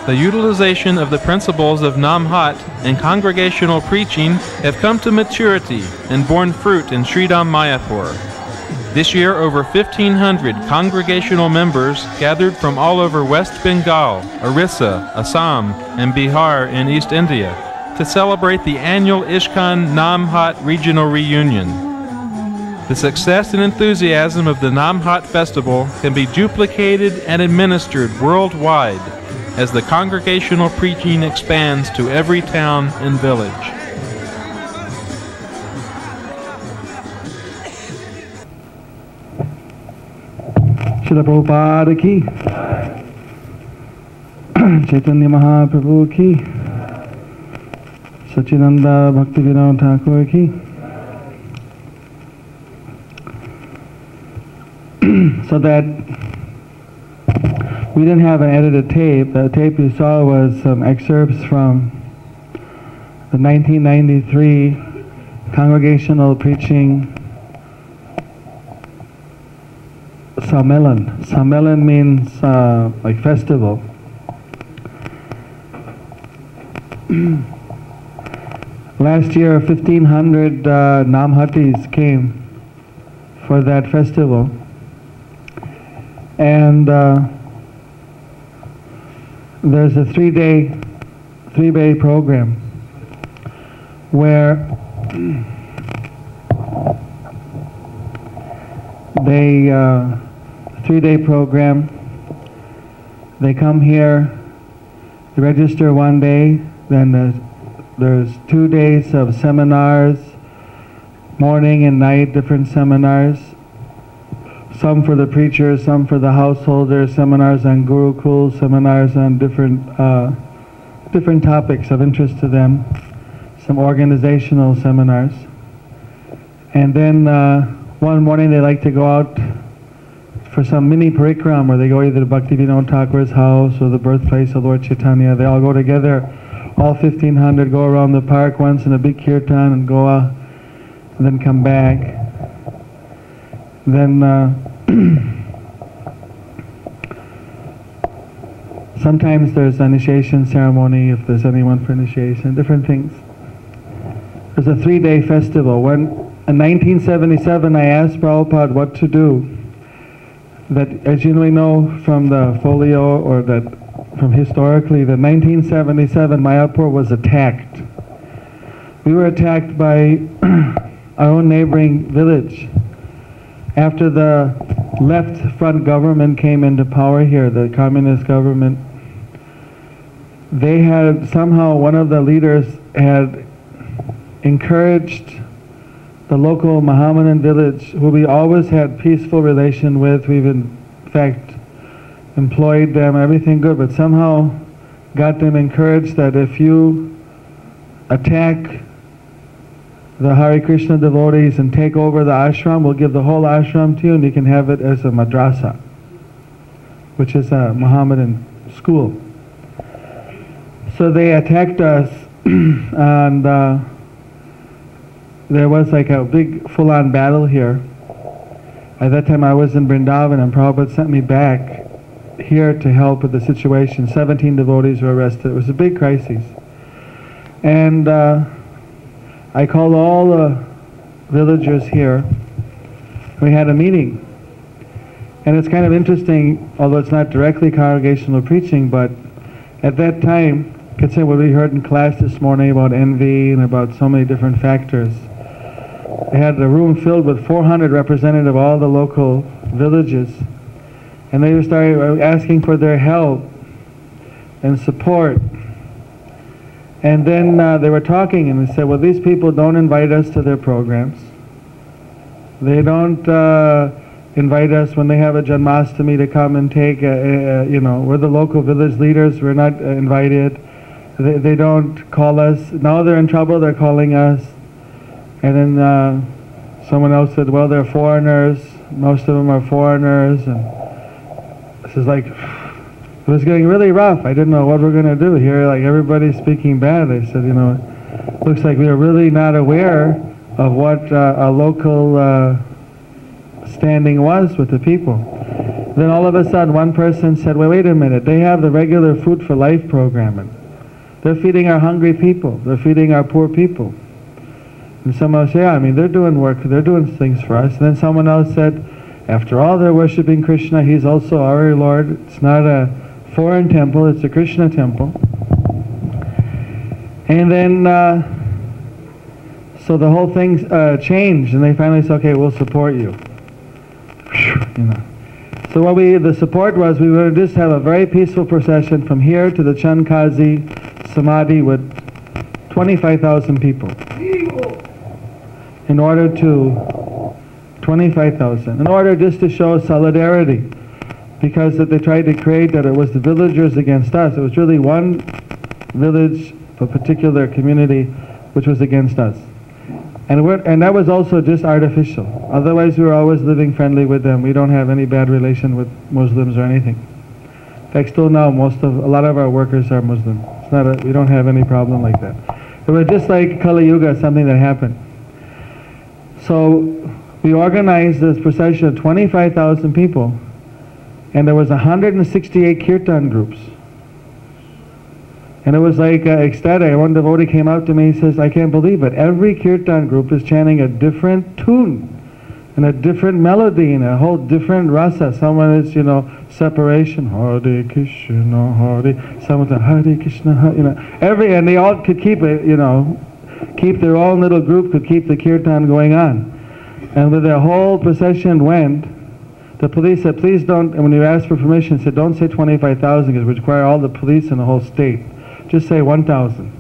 the utilization of the principles of Namhat and congregational preaching have come to maturity and borne fruit in Sridham Mayapur. This year, over 1,500 congregational members gathered from all over West Bengal, Orissa, Assam, and Bihar in East India to celebrate the annual ISKCON Namhat Regional Reunion. The success and enthusiasm of the Namhat Festival can be duplicated and administered worldwide as the congregational preaching expands to every town and village. Srila Prabhupada ki, Chaitanya Mahaprabhu ki, Sacinanda Bhaktivinod Thakur ki. So that we didn't have an edited tape. The tape you saw was some excerpts from the 1993 Congregational Preaching Sammelan. Sammelan means like festival. Last year 1,500 Namhatis came for that festival. And there's a three-day program where they 3-day program. They come here, they register one day, then there's 2 days of seminars, morning and night, different seminars. Some for the preachers, some for the householders, seminars on Gurukul, seminars on different topics of interest to them, some organizational seminars. And then one morning they like to go out for some mini parikram where they go either to Bhaktivinod Thakur's house or the birthplace of Lord Chaitanya. They all go together, all 1,500 go around the park once in a big kirtan and go out and then come back. Then sometimes there's an initiation ceremony if there's anyone for initiation, different things. There's a 3-day festival. When in 1977 I asked Prabhupada what to do, that as you may know from the folio or that from historically, that 1977 Mayapur was attacked. We were attacked by our own neighboring village. After the left front government came into power here, the communist government, they had somehow, one of the leaders had encouraged the local Mohammedan village, who we always had peaceful relation with. We've in fact employed them, everything good, but somehow got them encouraged that if you attack the Hare Krishna devotees and take over the ashram, we'll give the whole ashram to you and you can have it as a madrasa, which is a Mohammedan school. So they attacked us and there was like a big full-on battle here. At that time I was in Vrindavan and Prabhupada sent me back here to help with the situation. 17 devotees were arrested. It was a big crisis. And I called all the villagers here. We had a meeting. And it's kind of interesting, although it's not directly congregational preaching, but at that time, considering what we heard in class this morning about envy and about so many different factors, they had a room filled with 400 representatives of all the local villages. And they started asking for their help and support. And then they were talking and they said, well, these people don't invite us to their programs. They don't invite us when they have a Janmashtami to come and take, you know, we're the local village leaders, we're not invited. They don't call us. Now they're in trouble, they're calling us. And then someone else said, well, they're foreigners, most of them are foreigners. And this is like, it was getting really rough. I didn't know what we're going to do here. Like everybody's speaking bad. I said, you know, it looks like we are really not aware of what a local standing was with the people. Then all of a sudden one person said, well, wait a minute, they have the regular Food for Life programming. They're feeding our hungry people. They're feeding our poor people. And someone else said, yeah, I mean, they're doing work, they're doing things for us. And then someone else said, after all, they're worshipping Krishna, he's also our Lord. It's not a foreign temple, it's a Krishna temple. And then, so the whole thing changed, and they finally said, okay, we'll support you. You know. So what the support was, we would just have a very peaceful procession from here to the Chandkazi Samadhi with 25,000 people. In order to, 25,000, in order just to show solidarity. Because that they tried to create that it was the villagers against us. It was really one village, a particular community, which was against us. And that was also just artificial. Otherwise we were always living friendly with them. We don't have any bad relation with Muslims or anything. In fact, still now a lot of our workers are Muslim. It's not we don't have any problem like that. It was just like Kali Yuga, something that happened. So we organized this procession of 25,000 people, and there was 168 kirtan groups. And it was like ecstatic. One devotee came out to me, he says, I can't believe it. Every kirtan group is chanting a different tune and a different melody and a whole different rasa. Someone is, separation, Hare Krishna, Hare, someone's Hare Krishna, and they all could keep it, keep their own little group, could keep the kirtan going on. And when the whole procession went, the police said, please don't, and when you asked for permission, said, don't say 25,000 because we require all the police in the whole state. Just say 1,000.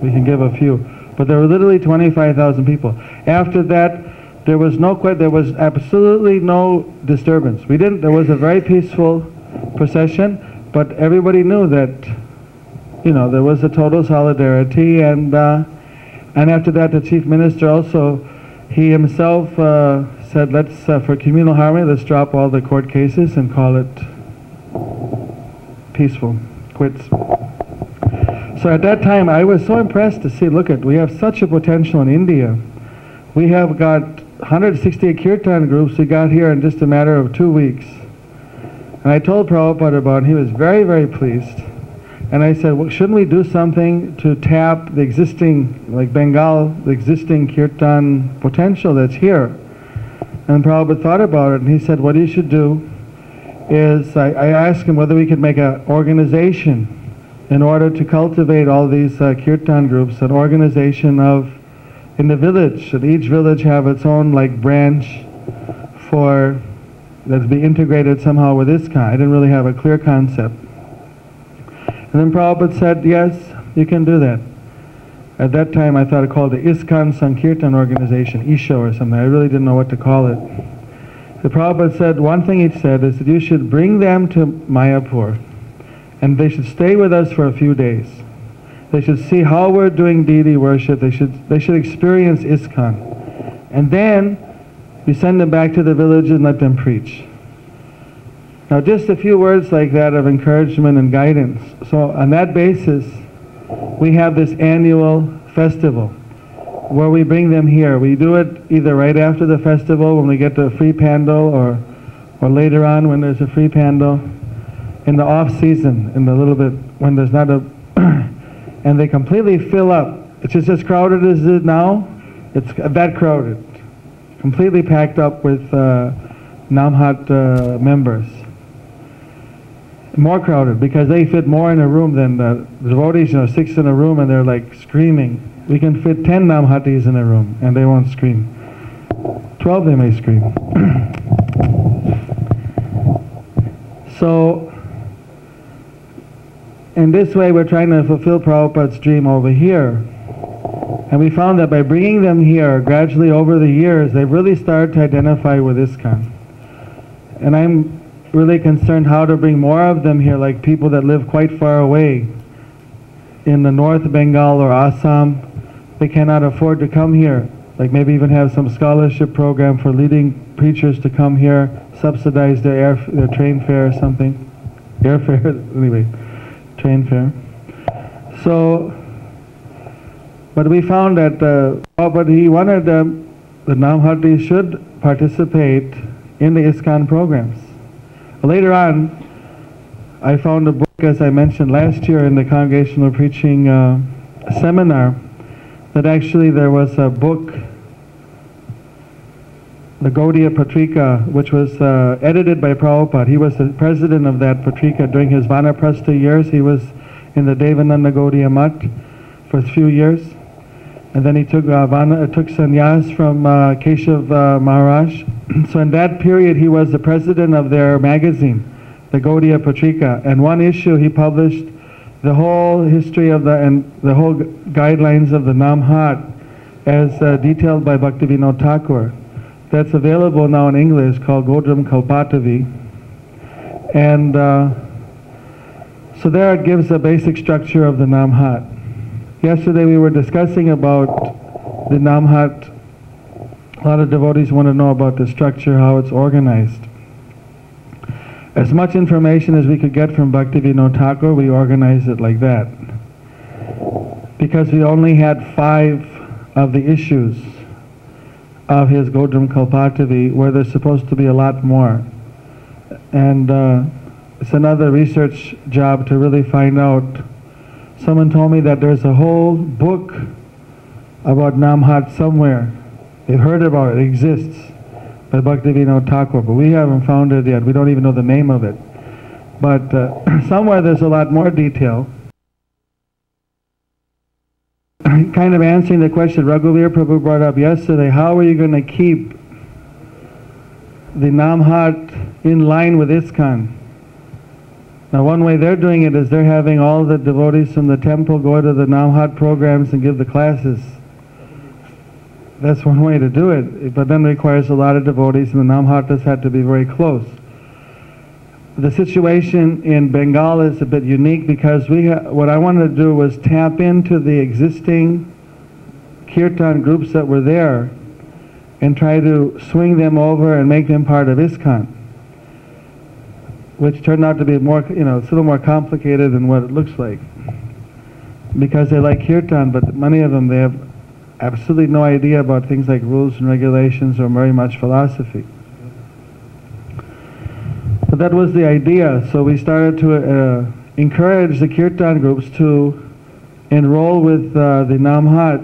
We can give a few. But there were literally 25,000 people. After that, there was absolutely no disturbance. There was a very peaceful procession, but everybody knew that, there was a total solidarity, and after that, the chief minister also, he himself said, let's, for communal harmony, let's drop all the court cases and call it peaceful, quits. So at that time, I was so impressed to see, we have such a potential in India. We have got 168 kirtan groups we got here in just a matter of 2 weeks. And I told Prabhupada about it, and he was very, very pleased. And I said, well, shouldn't we do something to tap the existing, like Bengal, the existing kirtan potential that's here? And Prabhupada thought about it, and he said, what you should do is, I asked him whether we could make an organization in order to cultivate all these kirtan groups, an organization in the village. Should each village have its own branch that'd be integrated somehow with ISKCON? I didn't really have a clear concept. And then Prabhupada said, yes, you can do that. At that time I thought it called the ISKCON Sankirtan Organization, ISHO or something. I really didn't know what to call it. The Prabhupada said, one thing he said is that you should bring them to Mayapur, and they should stay with us for a few days. They should see how we're doing deity worship. They should experience ISKCON. And then we send them back to the village and let them preach. Now just a few words like that of encouragement and guidance. So on that basis, we have this annual festival where we bring them here. We do it either right after the festival when we get to a free pandal, or later on when there's a free pandal, in the off season, in the little bit when there's not a and they completely fill up. It's just as crowded as it is now. It's that crowded, completely packed up with Namhat members. More crowded because they fit more in a room than the devotees. 6 in a room and they're screaming. We can fit 10 Namhatis in a room and they won't scream. 12 they may scream. So in this way we're trying to fulfill Prabhupada's dream over here. And we found that by bringing them here, gradually over the years, they've really started to identify with ISKCON. And I'm really concerned how to bring more of them here, like people that live quite far away in the North Bengal or Assam. They cannot afford to come here. Like maybe even have some scholarship program for leading preachers to come here, subsidize their train fare or something. Airfare, anyway, train fare. So, but we found that but he wanted the Namhatis should participate in the ISKCON programs. Later on, I found a book, as I mentioned last year in the Congregational Preaching Seminar, that actually there was a book, the Gaudiya Patrika, which was edited by Prabhupada. He was the president of that Patrika during his Vanaprastha years. He was in the Devananda Gaudiya Mutt for a few years. And then he took sannyas from Keshav Maharaj. So in that period he was the president of their magazine, the Gaudiya Patrika. And one issue he published the whole history of the whole guidelines of the Namhat as detailed by Bhaktivinoda Thakur. That's available now in English, called Godram Kalpatavi. And so there it gives a basic structure of the Namhat. Yesterday we were discussing about the Namhat. A lot of devotees want to know about the structure, how it's organized. As much information as we could get from Bhaktivinoda Thakur, we organized it like that. Because we only had 5 of the issues of his Godram Kalpatavi, where there's supposed to be a lot more. And it's another research job to really find out. Someone told me that there's a whole book about Namhat somewhere. They've heard about it, it exists, by Bhaktivinoda Thakur, but we haven't found it yet. We don't even know the name of it. But somewhere there's a lot more detail. Kind of answering the question Raghuveer Prabhu brought up yesterday, how are you going to keep the Namhat in line with ISKCON? Now one way they're doing it is they're having all the devotees from the temple go to the Namhat programs and give the classes. That's one way to do it, but then it requires a lot of devotees, and the Namhatas had to be very close. The situation in Bengal is a bit unique because what I wanted to do was tap into the existing kirtan groups that were there and try to swing them over and make them part of ISKCON, which turned out to be more, it's a little more complicated than what it looks like. Because they like kirtan, but many of them, they have absolutely no idea about things like rules and regulations or very much philosophy. But that was the idea, so we started to encourage the kirtan groups to enroll with the Namhat,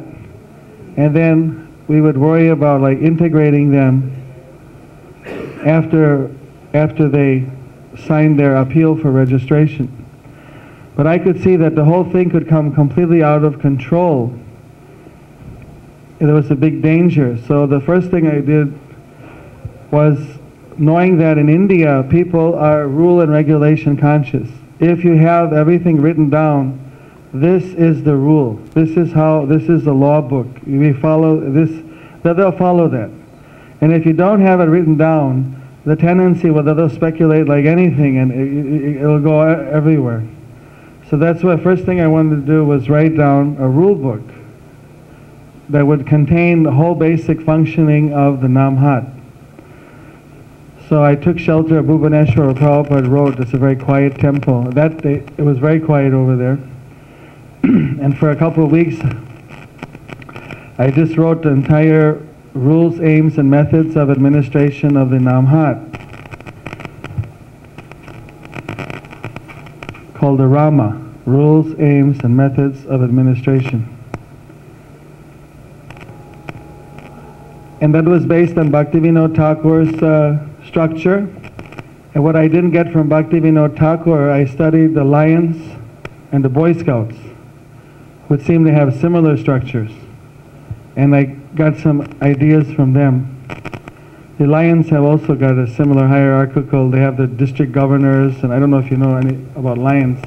and then we would worry about like integrating them after they signed their appeal for registration. But I could see that the whole thing could come completely out of control. There was a big danger. So the first thing I did was, knowing that in India people are rule and regulation conscious. If you have everything written down, this is the rule. This is the law book. We follow this, they'll follow that. And if you don't have it written down, the tendency, whether they'll speculate like anything, and it'll go everywhere. So that's why first thing I wanted to do was write down a rule book that would contain the whole basic functioning of the Namhat. So I took shelter at Bhubaneswar, where Prabhupada wrote. It's a very quiet temple. That day, it was very quiet over there. And for a couple of weeks, I just wrote the entire rules, aims, and methods of administration of the Namhat, called the Rama, Rules, Aims, and Methods of Administration. And that was based on Bhaktivinoda Thakur's structure. And what I didn't get from Bhaktivinoda Thakur, I studied the Lions and the Boy Scouts, which seem to have similar structures. And I got some ideas from them. The Lions have also got a similar hierarchical, they have the district governors, and I don't know if you know any about Lions.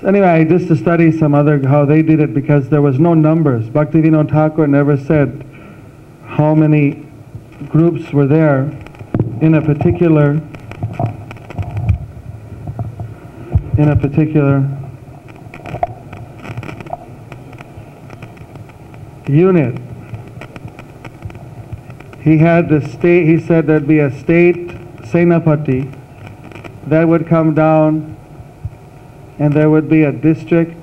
So anyway, I just to study some other, how they did it, because there was no numbers. Bhaktivinoda Thakur never said how many groups were there in a particular unit. He had the state, he said there'd be a state Senapati that would come down, and there would be a district,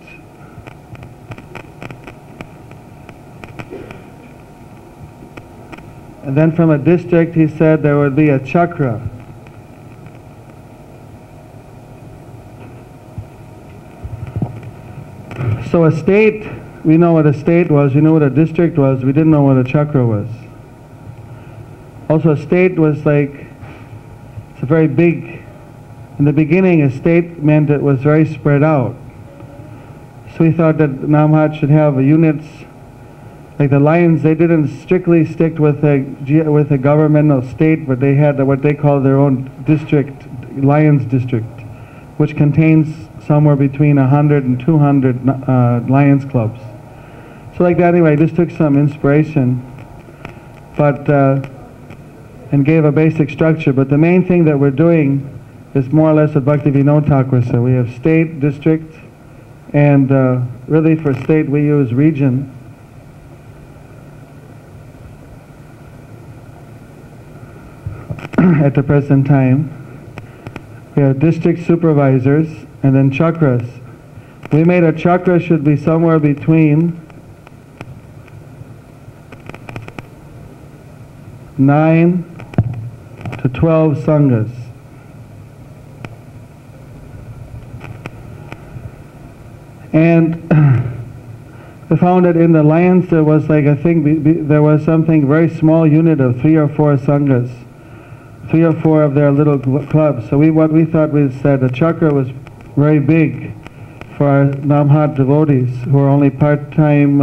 and then from a district he said there would be a chakra, So a state, we know what a state was, we knew what a district was, we didn't know what a chakra was. Also a state was like, it's a very big, in the beginning a state meant it was very spread out. So we thought that Namhat should have units, like the Lions, they didn't strictly stick with a governmental state, but they had what they call their own district, Lions district, which contains somewhere between 100 and 200 Lions clubs. So like that anyway, this took some inspiration, but and gave a basic structure. But the main thing that we're doing is more or less what Bhaktivinoda Thakur said. We have state, district, and really for state we use region. At the present time. We have district supervisors and then chakras. We made a chakra should be somewhere between 9 to 12 sanghas. And we found that in the Lions there was like, I think there was something very small unit of 3 or 4 sanghas. 3 or 4 of their little clubs. So what we thought was that the chakra was very big for our Namhat devotees who are only part-time,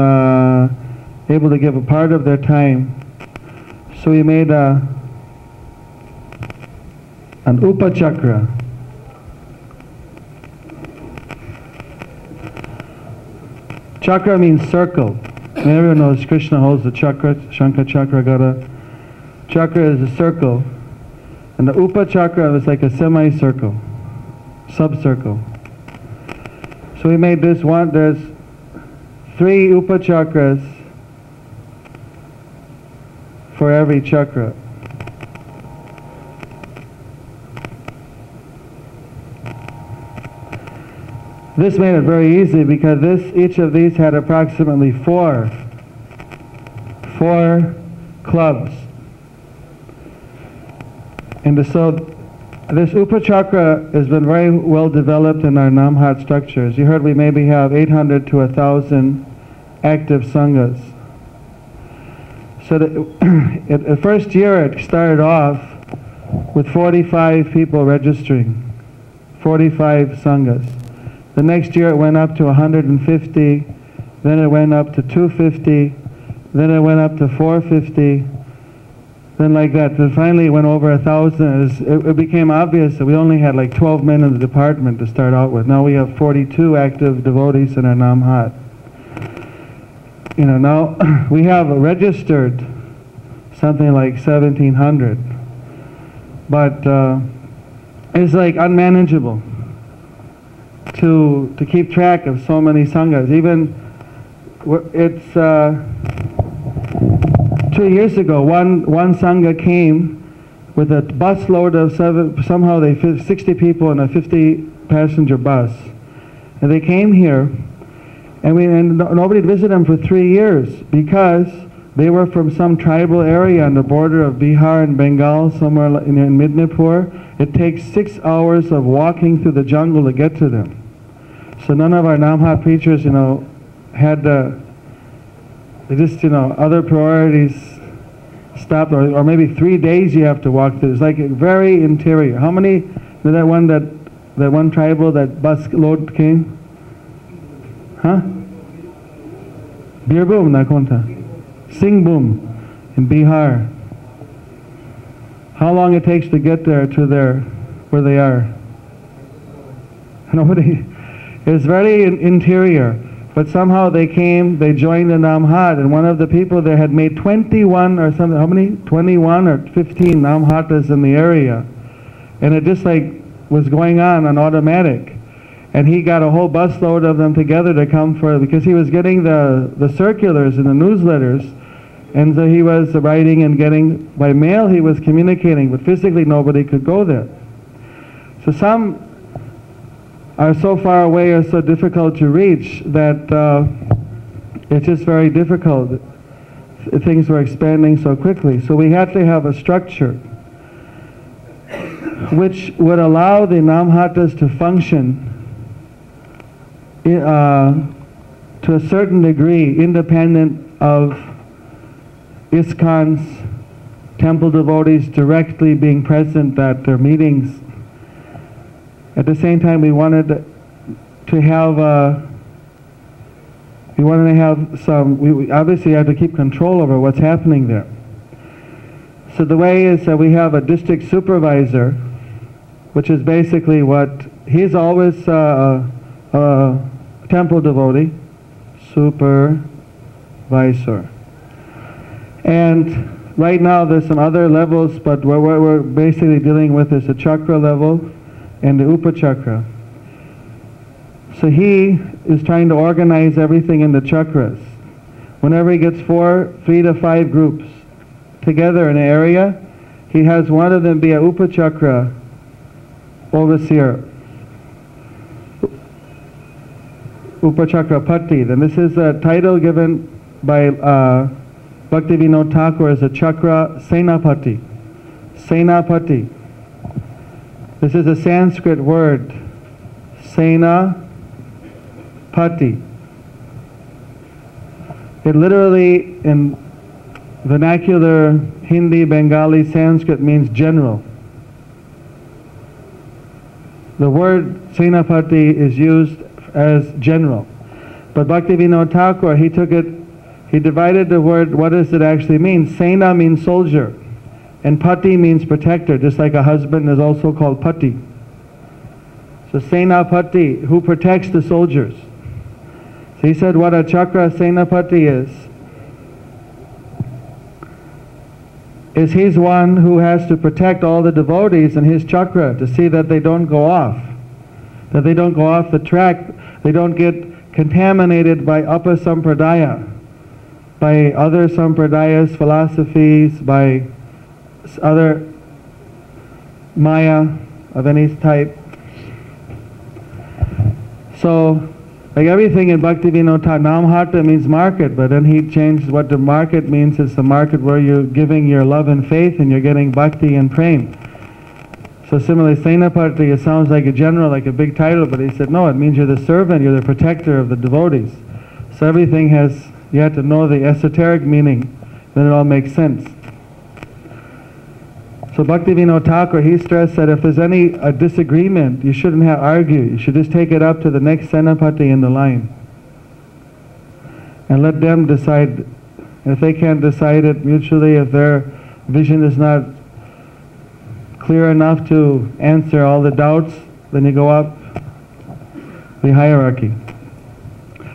able to give a part of their time. So we made an upachakra. Chakra means circle. And everyone knows Krishna holds the chakra, Shankha Chakra Gada. Chakra is a circle. And the upachakra is like a semicircle, sub-circle. So we made this one, there's 3 upachakras for every chakra. This made it very easy because each of these had approximately 4 clubs. And so this upachakra has been very well developed in our Namhat structures. You heard we maybe have 800 to 1,000 active sanghas. So the first year it started off with 45 people registering, 45 sanghas. The next year it went up to 150, then it went up to 250, then it went up to 450, then like that. Then finally it went over 1,000. It became obvious that we only had like 12 men in the department to start out with. Now we have 42 active devotees in our Namhat. You know, now we have registered something like 1,700, but it's like unmanageable to keep track of so many sanghas. Even it's 2 years ago, one sangha came with a bus load of 60 people in a 50-passenger bus, and they came here, and nobody visited them for 3 years because they were from some tribal area on the border of Bihar and Bengal, somewhere in Midnapur. It takes 6 hours of walking through the jungle to get to them. So none of our Namhat preachers, had other priorities stopped, or maybe 3 days you have to walk through. It's like a very interior. How many did that one tribal, that bus load came? Huh? Birbhum, Nakonta. Singhbhum in Bihar. How long it takes to get there to where they are? Nobody. It's very interior. But somehow they came, they joined the Namhat, and one of the people there had made 21 or something, how many? 21 or 15 Namhatas in the area. And it just like was going on automatic. And he got a whole busload of them together to come because he was getting the circulars and the newsletters, and so he was writing and getting, by mail he was communicating, but physically nobody could go there. So some are so far away or so difficult to reach that it's just very difficult. Things were expanding so quickly. So we had to have a structure which would allow the Namhatas to function to a certain degree, independent of ISKCON's temple devotees directly being present at their meetings. At the same time, we wanted to have we obviously have to keep control over what's happening there. So the way is that we have a district supervisor, which is basically he's always a temple devotee, supervisor. And right now there's some other levels, but what we're basically dealing with is the chakra level and the upachakra. So he is trying to organize everything in the chakras. Whenever he gets 3 to 5 groups together in an area, he has one of them be a upachakra overseer, upachakra patti. Then this is a title given by Bhaktivinoda Thakur as a chakra senapati. Senapati. This is a Sanskrit word, sena pati. It literally, in vernacular Hindi, Bengali, Sanskrit, means general. The word senapati is used as general. But Bhaktivinoda Thakur, he divided the word, what does it actually mean? Sena means soldier, and pati means protector, just like a husband is also called pati. So senapati, who protects the soldiers. So he said what a chakra senapati is he's one who has to protect all the devotees in his chakra to see that they don't go off, that they don't go off the track, they don't get contaminated by upasampradaya, by other sampradayas, philosophies, by other maya of any type. So, like everything in Bhaktivinoda Thakur, Namhata means market, but then he changed what the market means is the market where you're giving your love and faith and you're getting bhakti and prem. So similarly, Senapati, it sounds like a general, like a big title, but he said, no, it means you're the servant, you're the protector of the devotees. So everything you have to know the esoteric meaning, then it all makes sense. So Bhaktivinoda Thakur, he stressed that if there's any disagreement, you shouldn't argue. You should just take it up to the next Senapati in the line. And let them decide. If they can't decide it mutually, if their vision is not clear enough to answer all the doubts, then you go up the hierarchy.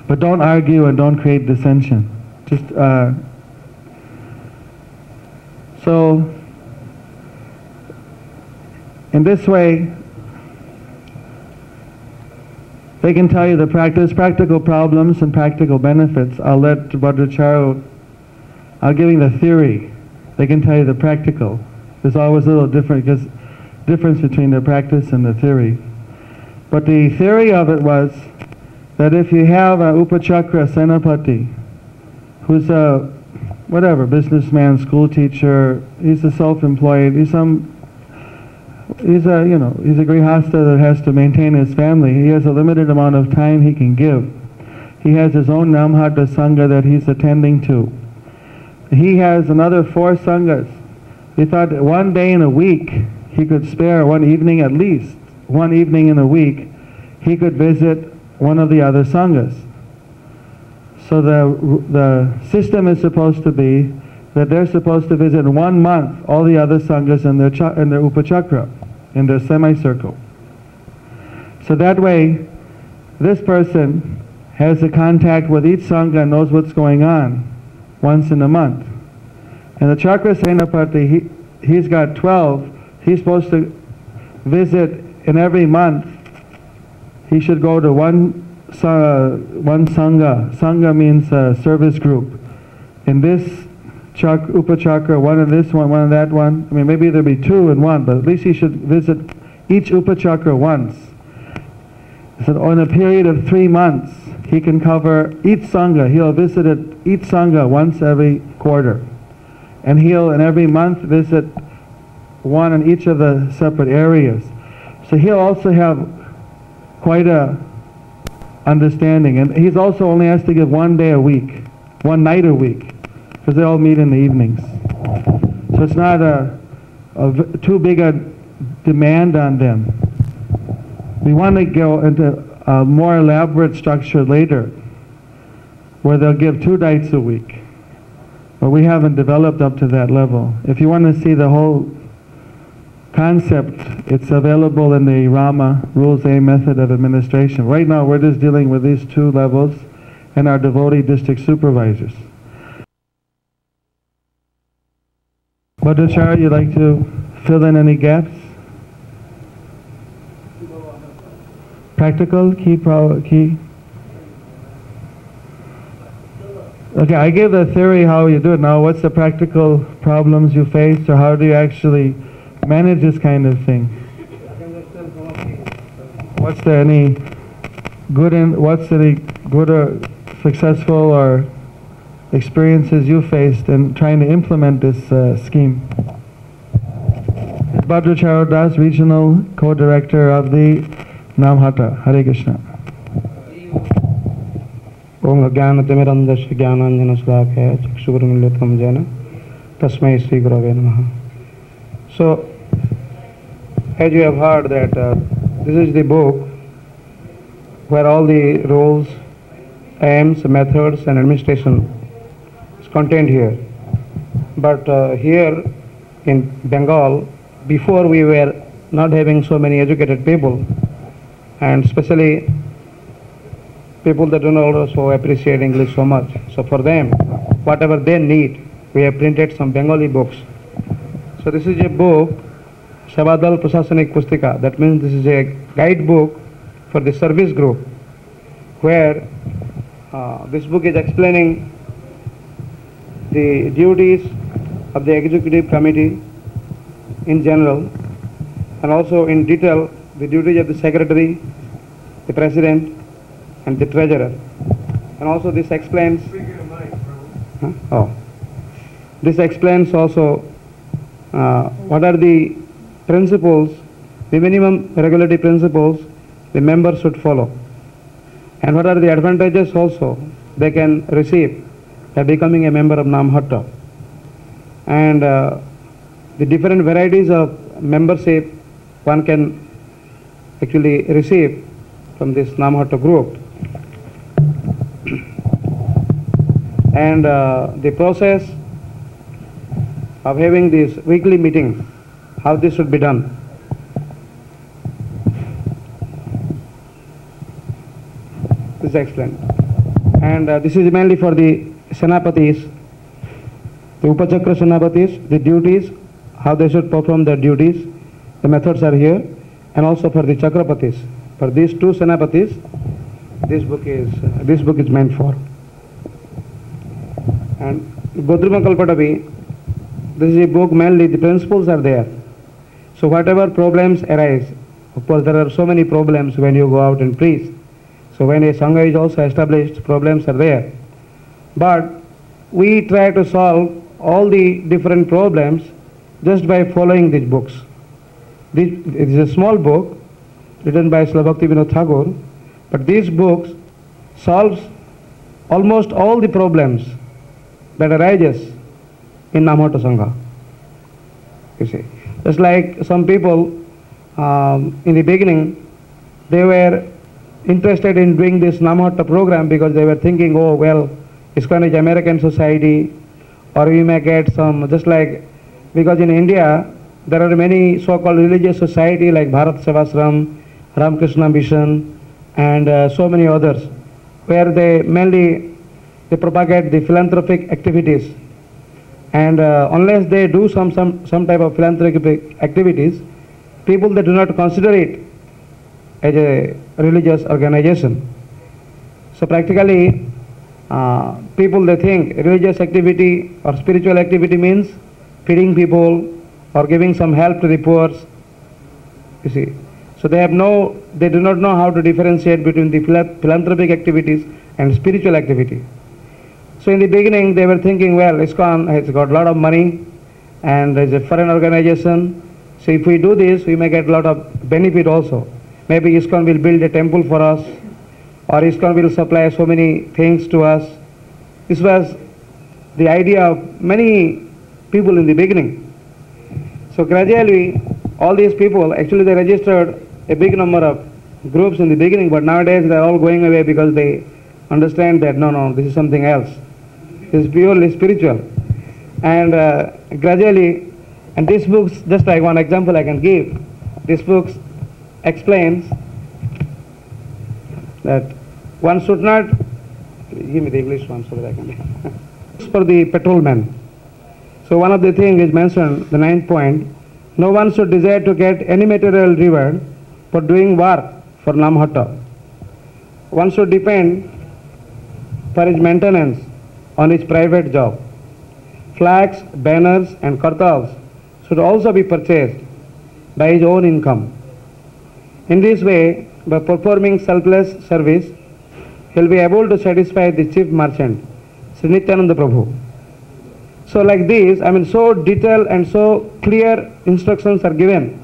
But don't argue and don't create dissension. Just so in this way, they can tell you the practical problems and practical benefits. I'll let Bhadracharu, I'll give you the theory. They can tell you the practical. There's always a little difference between the practice and the theory. But the theory of it was that if you have a upachakra senapati, who's a businessman, school teacher, he's a self-employed, he's a grihastha that has to maintain his family. He has a limited amount of time he can give. He has his own Namhata Sangha that he's attending to. He has another 4 sanghas. He thought that one day in a week he could spare one evening, at least one evening in a week, he could visit one of the other sanghas. So the system is supposed to be that they're supposed to visit in 1 month all the other sanghas in their upachakra, in their semicircle. So that way, this person has a contact with each sangha and knows what's going on once in a month. And the chakra senapati, he's got 12. He's supposed to visit in every month. He should go to one sangha. Sangha means a service group. In this upachakra, one in this one in that one. I mean, maybe there'll be 2 in one, but at least he should visit each upachakra once. So in a period of 3 months, he can cover each sangha. He'll visit each sangha once every quarter. And he'll, in every month, visit one in each of the separate areas. So he'll also have quite a understanding. And he's also only has to give 1 day a week, 1 night a week, because they all meet in the evenings. So it's not too big a demand on them. We want to go into a more elaborate structure later, where they'll give 2 nights a week. But we haven't developed up to that level. If you want to see the whole concept, it's available in the Rama Rules A Method of Administration. Right now we're just dealing with these 2 levels and our devotee district supervisors. Bhadracharya, you'd like to fill in any gaps? Practical, key? Okay, I gave the theory how you do it. Now what's the practical problems you face, or how do you actually manage this kind of thing? What's there any good or successful or experiences you faced in trying to implement this scheme? Bhadracharya Das, Regional Co-Director of the Namhata. Hare Krishna. Om Jnanatimirandasya Jnananjana Salakaya Chakshugurumilitam Jena Tasmai Sri Gurave Namaha. So, as you have heard that this is the book where all the rules, aims, methods and administration is contained here. But here in Bengal, before we were not having so many educated people, and especially people that do not also appreciate English so much. So for them, whatever they need, we have printed some Bengali books. So this is a book, Sabadal Prasasanik Pustika. That means this is a guidebook for the service group, where this book is explaining the duties of the executive committee in general, and also in detail the duties of the secretary, the president, and the treasurer. And also this explains this explains also what are the principles, the minimum regulatory principles the members should follow, and what are the advantages also they can receive by becoming a member of Namhata, and the different varieties of membership one can actually receive from this Namhata group. And the process of having these weekly meetings, how this should be done. This is explained. And this is mainly for the Senapatis, the Upachakra Senapatis, the duties, how they should perform their duties. The methods are here. And also for the Chakrapatis. For these 2 Senapatis, this book is meant for. And Godruma Kalpatavi, this is a book mainly the principles are there. So whatever problems arise, of course there are so many problems when you go out and preach. So when a Sangha is also established, problems are there. But we try to solve all the different problems just by following these books. It is a small book written by Srila Bhaktivinoda Thakur, but these books solves almost all the problems that arises in Namhata Sangha. You see, just like some people in the beginning, they were interested in doing this Namhata program because they were thinking, oh well, ISKCON is American society, or we may get some, just like, because in India there are many so-called religious society like Bharat Sevashram, Ramakrishna Mission, and so many others, where they mainly propagate the philanthropic activities, and unless they do some type of philanthropic activities, people they do not consider it as a religious organization. So practically people they think religious activity or spiritual activity means feeding people or giving some help to the poor. You see, so they do not know how to differentiate between the philanthropic activities and spiritual activity. So in the beginning they were thinking, well, ISKCON has got a lot of money and it's a foreign organization, so if we do this we may get a lot of benefit also. Maybe ISKCON will build a temple for us, or ISKCON will supply so many things to us. This was the idea of many people in the beginning. So gradually, all these people, actually they registered a big number of groups in the beginning, but nowadays they are all going away because they understand that no, this is something else. This is purely spiritual. And gradually, and these books, just like one example I can give, this book explains that one should not, give me the English one so that I can, for the patrolman. So one of the things is mentioned, the 9th point, no one should desire to get any material reward for doing work for Namhatta. One should depend for his maintenance on his private job. Flags, banners and kartals should also be purchased by his own income. In this way, by performing selfless service, he will be able to satisfy the chief merchant, Sri Nityananda Prabhu. So like this, so detailed and so clear instructions are given.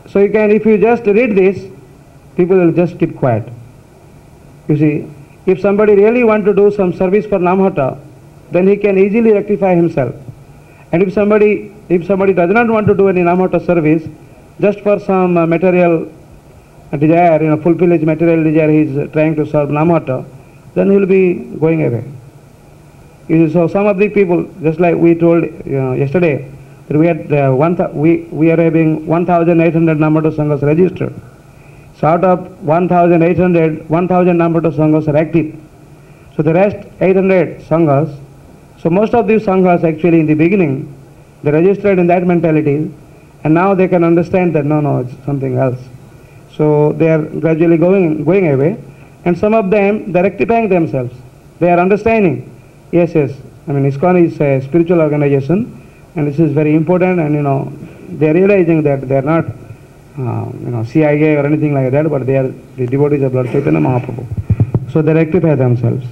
So you can, if you just read this, people will just keep quiet. You see, if somebody really want to do some service for Namhatta, then he can easily rectify himself. And if somebody does not want to do any Namhatta service, just for some material desire, fulfill his material desire, he is trying to serve Namhatta, then he will be going away. So some of the people, just like we told yesterday, that we had we are having 1,800 Namhatta Sanghas registered. So out of 1,800, 1,000 Namhatta Sanghas are active. So the rest 800 Sanghas, so most of these Sanghas actually in the beginning, they registered in that mentality, and now they can understand that no, it's something else. So they are gradually going away, and some of them, they are rectifying themselves. They are understanding. Yes, ISKCON is a spiritual organization, and this is very important, and they are realizing that they are not CIA or anything like that, but they are the devotees of Lord Chaitanya Mahaprabhu. So they rectify themselves.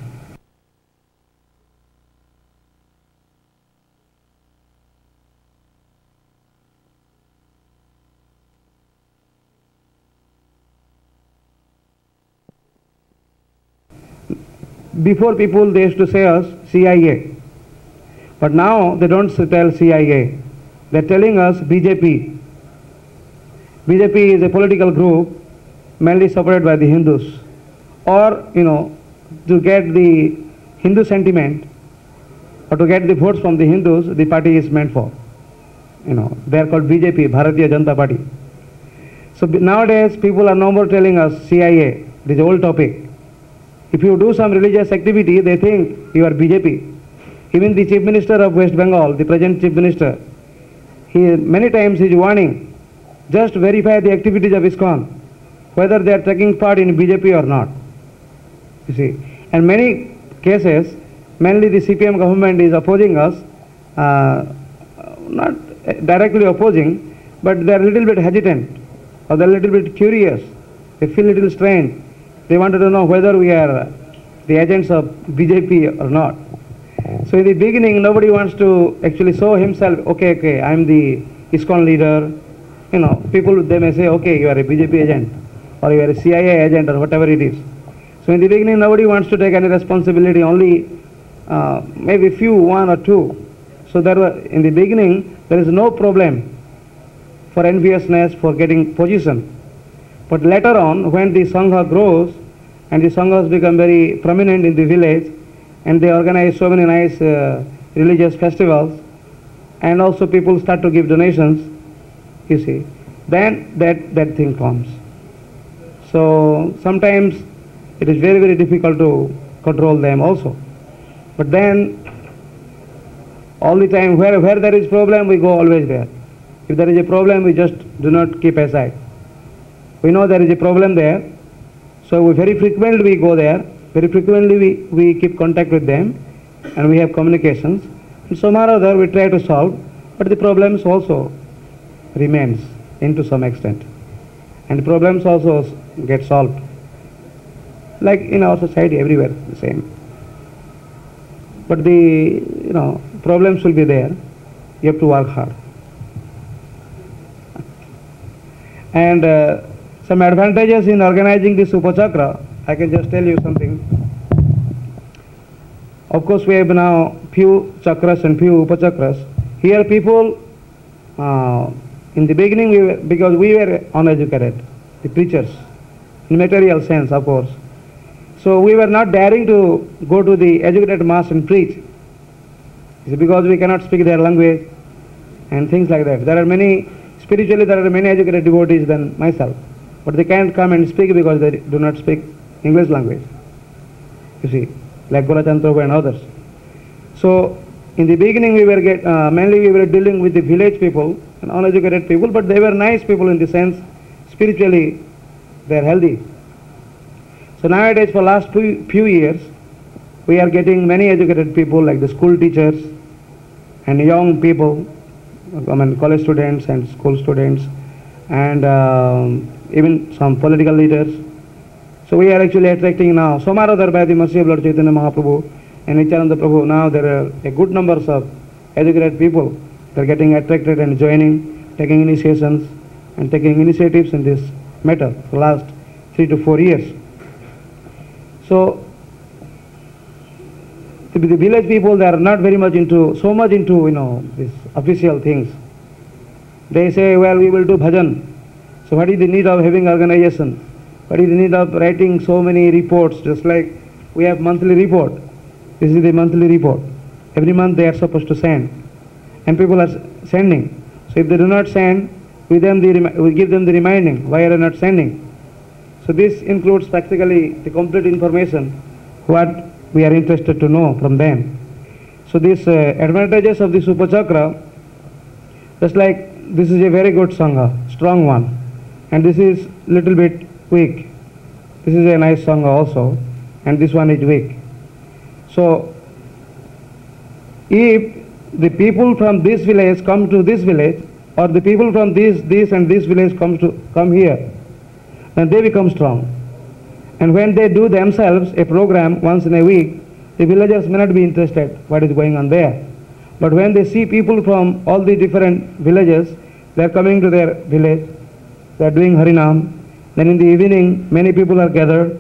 Before people, they used to say us CIA. But now they don't tell CIA. They're telling us BJP. BJP is a political group mainly supported by the Hindus. Or, to get the Hindu sentiment or to get the votes from the Hindus, the party is meant for. They are called BJP, Bharatiya Janata Party. So nowadays people are no more telling us CIA. This is old topic. If you do some religious activity, they think you are BJP. Even the Chief Minister of West Bengal, the present Chief Minister, many times he is warning, just verify the activities of ISKCON, whether they are taking part in BJP or not. You see, and many cases, mainly the CPM government is opposing us, not directly opposing, but they are a little bit hesitant, or they are a little bit curious. They feel a little strange. They wanted to know whether we are the agents of BJP or not. So in the beginning, nobody wants to actually show himself, okay, I am the ISKCON leader. People, they may say, okay, you are a BJP agent, or you are a CIA agent, or whatever it is. So in the beginning, nobody wants to take any responsibility, only maybe few, one or two. So in the beginning, there is no problem for enviousness, for getting position. But later on, when the Sangha grows, and the Sanghas become very prominent in the village, and they organize so many nice religious festivals, and also people start to give donations, you see, then that thing comes. So sometimes it is very, very difficult to control them also. But then, all the time, where there is problem, we go always there. If there is a problem, we just do not keep aside. We know there is a problem there, so very frequently we go there, very frequently we keep contact with them, and we have communications. And somehow or other we try to solve, but the problems also remains into some extent. And the problems also get solved. Like in our society, everywhere the same. But the problems will be there. You have to work hard. And some advantages in organizing this Upachakra I can just tell you something. Of course, we have now few chakras and few upachakras. Here people, in the beginning, because we were uneducated, the preachers, in material sense, of course. So we were not daring to go to the educated mass and preach. It's because we cannot speak their language and things like that. Spiritually there are many educated devotees than myself, but they can't come and speak because they do not speak English language. You see, like Golachandra Prabhu and others. So in the beginning mainly we were dealing with the village people and uneducated people, but they were nice people in the sense spiritually they are healthy. So nowadays for last few years we are getting many educated people like the school teachers and young people, college students and school students, and even some political leaders. So we are actually attracting now, Somaradhar by the mercy of Lord Chaitanya Mahaprabhu and Nityananda Prabhu, now there are a good numbers of educated people. They are getting attracted and joining, taking initiations and taking initiatives in this matter for the last 3 to 4 years. So the village people, they are not very much into, these official things. They say, well, we will do bhajan. So what is the need of having organization? What is the need of writing so many reports? Just like we have monthly report. This is the monthly report. Every month they are supposed to send. And people are sending. So if they do not send, we give them the reminding. Why are they not sending? So this includes practically the complete information, what we are interested to know from them. So these advantages of the Upachakra, just like this is a very good Sangha, strong one, and this is little bit weak. This is a nice Sangha also, and this one is weak. So if the people from this village come to this village, or the people from this and this village come here, then they become strong. And when they do themselves a program once in a week, the villagers may not be interested what is going on there. But when they see people from all the different villages, they are coming to their village, they are doing Harinam, then in the evening many people are gathered.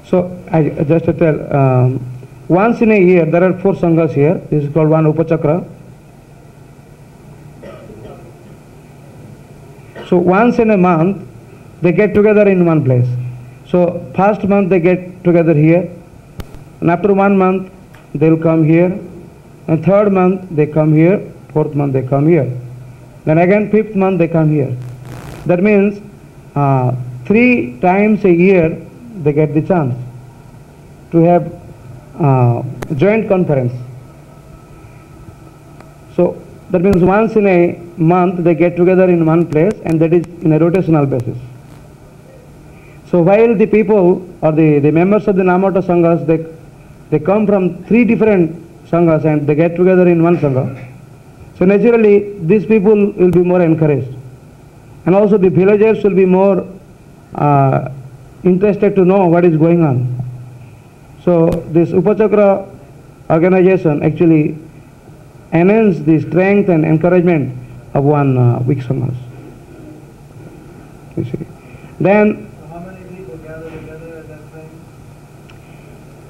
So I just to tell, once in a year there are 4 sanghas here. This is called one Upachakra. So once in a month they get together in one place. So first month they get together here, and after 1 month they will come here, and 3rd month they come here, 4th month they come here, then again 5th month they come here. That means 3 times a year they get the chance to have joint conference. So that means once in a month they get together in one place, and that is in a rotational basis. So while the people or the members of the Namata Sanghas, they come from 3 different Sanghas and they get together in one Sangha. So naturally these people will be more encouraged, and also the villagers will be more interested to know what is going on. So this Upachakra organization actually enhance the strength and encouragement of one weak Sanghas. You see. Then How many people gather together at that time?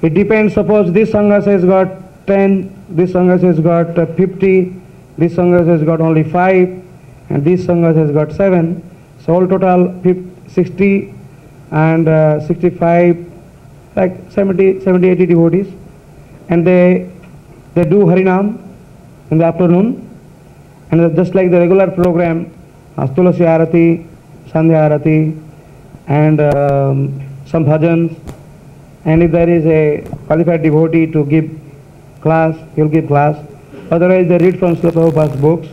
it depends. Suppose this Sanghas has got 10, this Sanghas has got 50, this Sanghas has got only 5, and this Sanghas has got 7. So all total 60 and 65, like 70, 80 devotees, and they do Harinam in the afternoon, and just like the regular program, Tulasi Arati, Sandhya Arati, and some bhajans, and if there is a qualified devotee to give class, he will give class. Otherwise they read from Srila Prabhupada's books,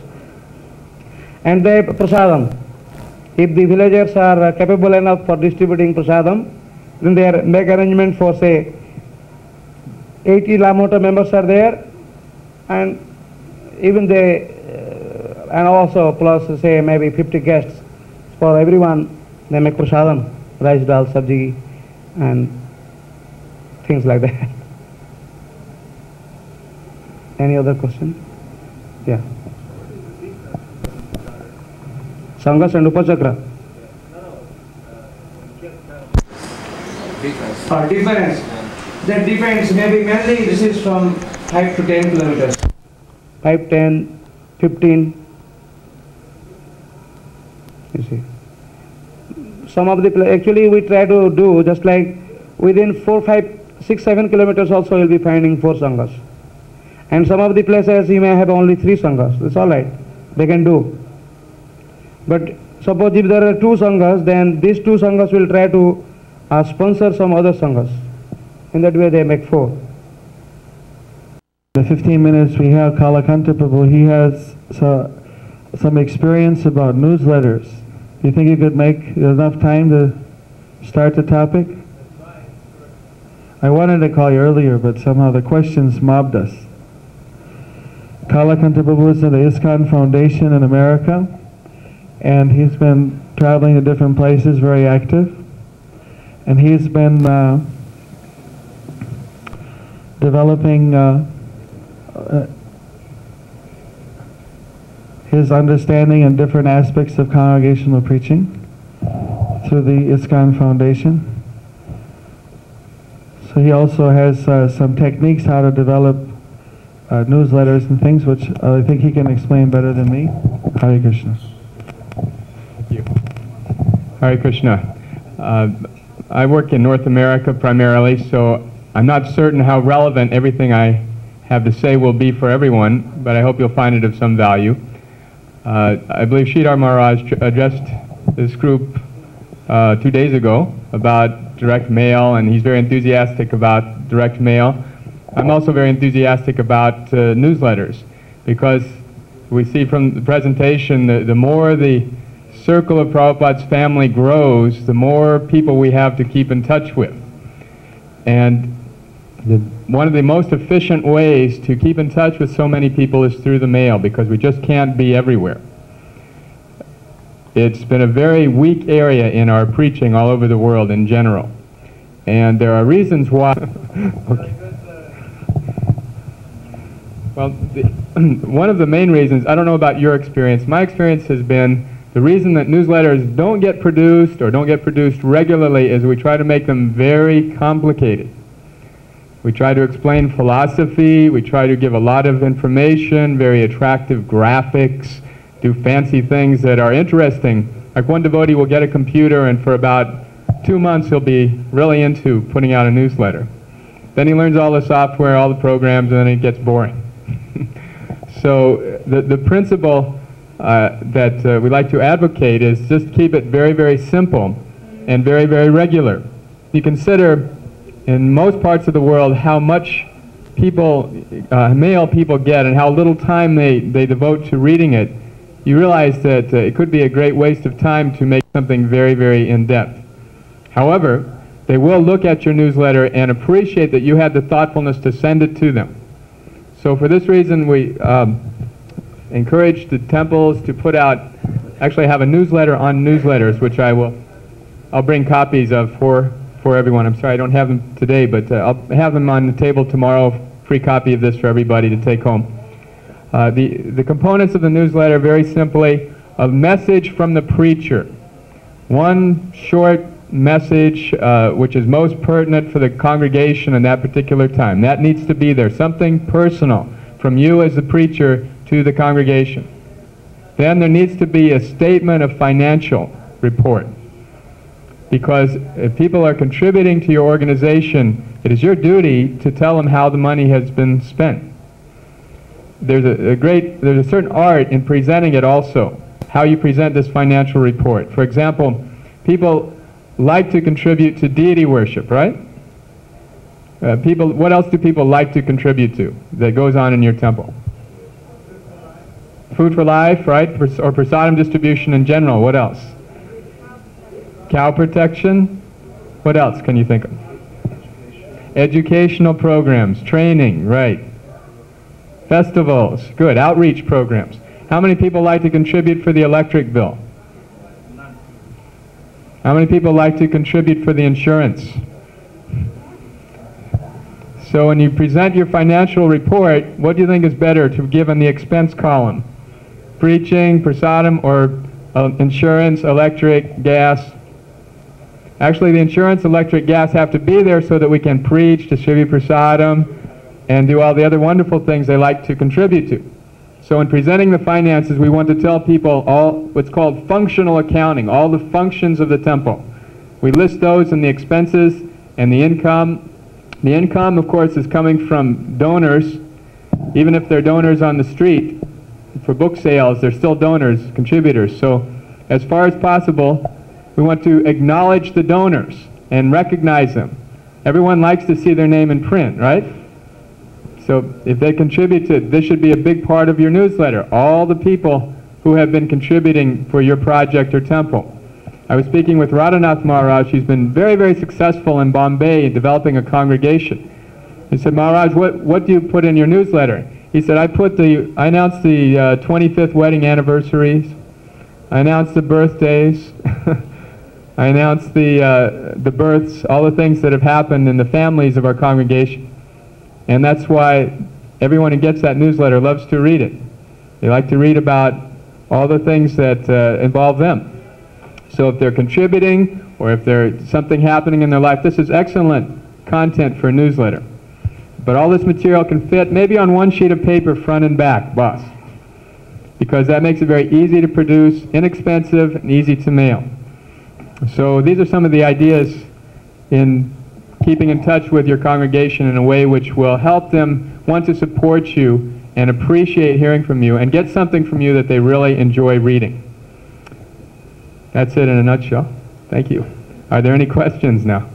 and they prasadam. If the villagers are capable enough for distributing prasadam, then they make arrangement for, say, 80 Lamota members are there, and even they, and also plus say maybe 50 guests. For everyone they make prasadam, rice, dal, sabji, and things like that. Any other question? Yeah. Sanghas and Upachakra. No, Difference. That depends. Maybe mainly this is from 5 to 10 kilometers. 5, 10, 15. You see. Some of the actually we try to do just like within 4, 5, 6, 7 kilometers also you'll be finding 4 sanghas. And some of the places you may have only 3 sanghas. It's all right. They can do. But suppose if there are 2 sanghas, then these 2 sanghas will try to sponsor some other sanghas. In that way they make 4. The 15 minutes we have Kalakanta Prabhu, he has some experience about newsletters. Do you think you could make enough time to start the topic? I wanted to call you earlier, but somehow the questions mobbed us. Kalakanta Prabhu is in the ISKCON Foundation in America, and he's been traveling to different places, very active. And he's been developing his understanding in different aspects of congregational preaching through the ISKCON Foundation. So he also has some techniques how to develop newsletters and things, which I think he can explain better than me. Hare Krishna. Thank you. Hare Krishna. I work in North America primarily, so I'm not certain how relevant everything I have to say will be for everyone, but I hope you'll find it of some value. I believe Sridhar Maharaj addressed this group 2 days ago about direct mail, and he's very enthusiastic about direct mail. I'm also very enthusiastic about newsletters, because we see from the presentation that the more the circle of Prabhupada's family grows, the more people we have to keep in touch with. And one of the most efficient ways to keep in touch with so many people is through the mail, because we just can't be everywhere. It's been a very weak area in our preaching all over the world in general. And there are reasons why. Okay. Well, one of the main reasons, I don't know about your experience, my experience has been the reason that newsletters don't get produced or don't get produced regularly is we try to make them very complicated. We try to explain philosophy, we try to give a lot of information, very attractive graphics, do fancy things that are interesting. Like one devotee will get a computer and for about 2 months he'll be really into putting out a newsletter. Then he learns all the software, all the programs, and then it gets boring. So the principle that we like to advocate is just keep it very, very simple and very, very regular. You consider in most parts of the world how much people, mail people get and how little time they devote to reading it. You realize that it could be a great waste of time to make something very, very in-depth. However, they will look at your newsletter and appreciate that you had the thoughtfulness to send it to them. So for this reason, we encourage the temples to put out, actually have a newsletter on newsletters, which I'll bring copies of for everyone. I'm sorry I don't have them today, but I'll have them on the table tomorrow, free copy of this for everybody to take home. The components of the newsletter, very simply, a message from the preacher. One short message which is most pertinent for the congregation in that particular time. That needs to be there. Something personal from you as the preacher to the congregation. Then there needs to be a statement of financial report. Because if people are contributing to your organization, it is your duty to tell them how the money has been spent. There's a certain art in presenting it also, how you present this financial report. For example, people like to contribute to deity worship, right? What else do people like to contribute to that goes on in your temple? Food for life, right? Or prasadam distribution in general. What else? Cow protection. What else can you think of? Educational programs, training, right? Festivals, good. Outreach programs. How many people like to contribute for the electric bill? How many people like to contribute for the insurance? So when you present your financial report, what do you think is better to give in the expense column? Preaching, prasadam, or insurance, electric, gas? Actually, the insurance, electric, gas have to be there so that we can preach, distribute prasadam, and do all the other wonderful things they like to contribute to. So in presenting the finances, we want to tell people all what's called functional accounting, all the functions of the temple. We list those in the expenses and the income. The income, of course, is coming from donors. Even if they're donors on the street, for book sales, they're still donors, contributors. So as far as possible, we want to acknowledge the donors and recognize them. Everyone likes to see their name in print, right? So if they contributed, this should be a big part of your newsletter. All the people who have been contributing for your project or temple. I was speaking with Radhanath Maharaj. He's been very, very successful in Bombay in developing a congregation. He said, Maharaj, what do you put in your newsletter? He said, I announced the 25th wedding anniversaries. I announced the birthdays. I announced the births, all the things that have happened in the families of our congregation. And that's why everyone who gets that newsletter loves to read it. They like to read about all the things that involve them. So if they're contributing or if there's something happening in their life, this is excellent content for a newsletter. But all this material can fit maybe on one sheet of paper, front and back, boss. Because that makes it very easy to produce, inexpensive, and easy to mail. So these are some of the ideas in keeping in touch with your congregation in a way which will help them want to support you and appreciate hearing from you and get something from you that they really enjoy reading. That's it in a nutshell. Thank you. Are there any questions now?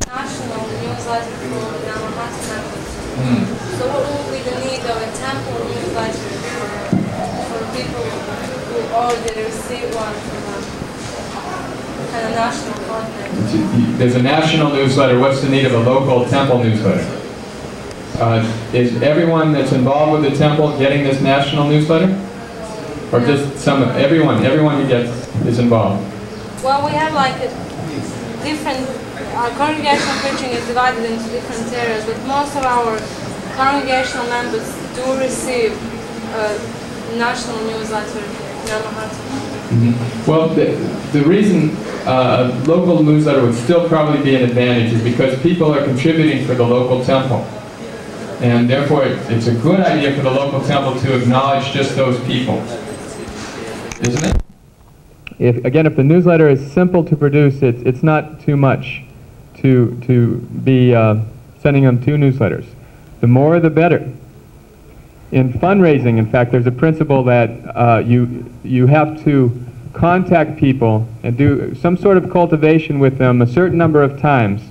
National newsletter for Namahata members. So what will be the need of a temple newsletter for people who already receive one from a kind of national content? There's a national newsletter. What's the need of a local temple newsletter? Is everyone that's involved with the temple getting this national newsletter? Or just everyone who gets is involved? Well, we have like a different, our congregational preaching is divided into different areas, but most of our congregational members do receive a national newsletter, Namahata. Well, the reason a local newsletter would still probably be an advantage is because people are contributing for the local temple. And therefore, it's a good idea for the local temple to acknowledge just those people. Isn't it? If the newsletter is simple to produce, it's not too much to be sending them 2 newsletters. The more, the better. In fundraising, in fact, there's a principle that you have to contact people and do some sort of cultivation with them a certain number of times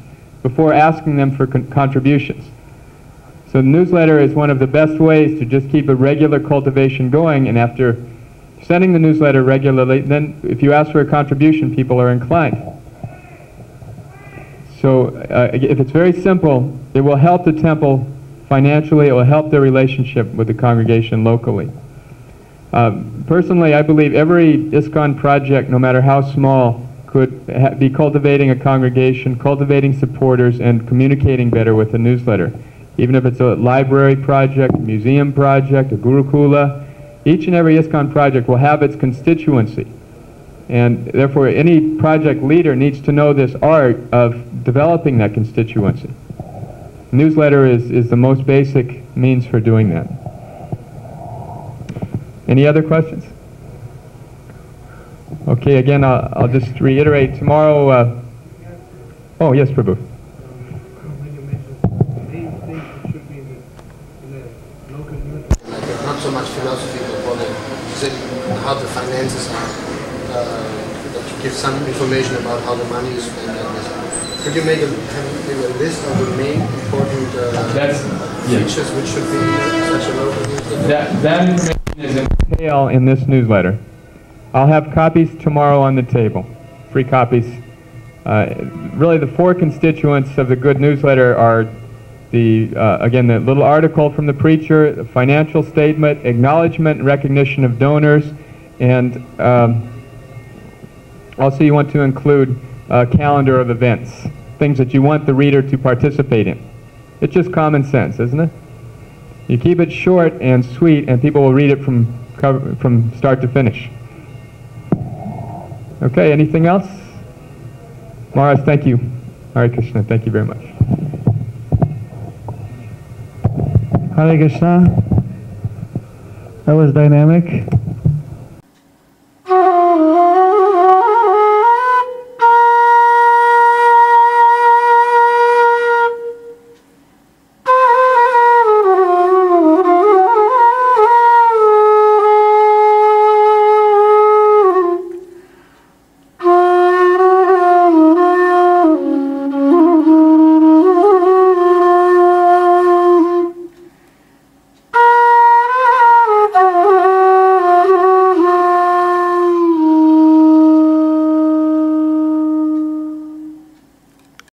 before asking them for contributions. So the newsletter is one of the best ways to just keep a regular cultivation going, and after sending the newsletter regularly, then if you ask for a contribution, people are inclined. So if it's very simple, it will help the temple financially, it will help their relationship with the congregation locally. Personally, I believe every ISKCON project, no matter how small, could be cultivating a congregation, cultivating supporters, and communicating better with the newsletter. Even if it's a library project, a museum project, a Gurukula, each and every ISKCON project will have its constituency. And therefore, any project leader needs to know this art of developing that constituency. Newsletter is the most basic means for doing that. Any other questions? Okay, again, I'll just reiterate tomorrow. Oh, yes, Prabhu. Not so much philosophy, but how the finances are. That you give some information about how the money is spent on this. Could you make a list of the main important features which should be in such a local newsletter? That information is in detail in this newsletter. I'll have copies tomorrow on the table, free copies. Really, the 4 constituents of the good newsletter are again, the little article from the preacher, the financial statement, acknowledgement and recognition of donors, and also you want to include a calendar of events, things that you want the reader to participate in. It's just common sense, isn't it? You keep it short and sweet, and people will read it from start to finish. Okay, anything else? Maharaj, thank you. Hare Krishna, thank you very much. Hare Krishna. That was dynamic.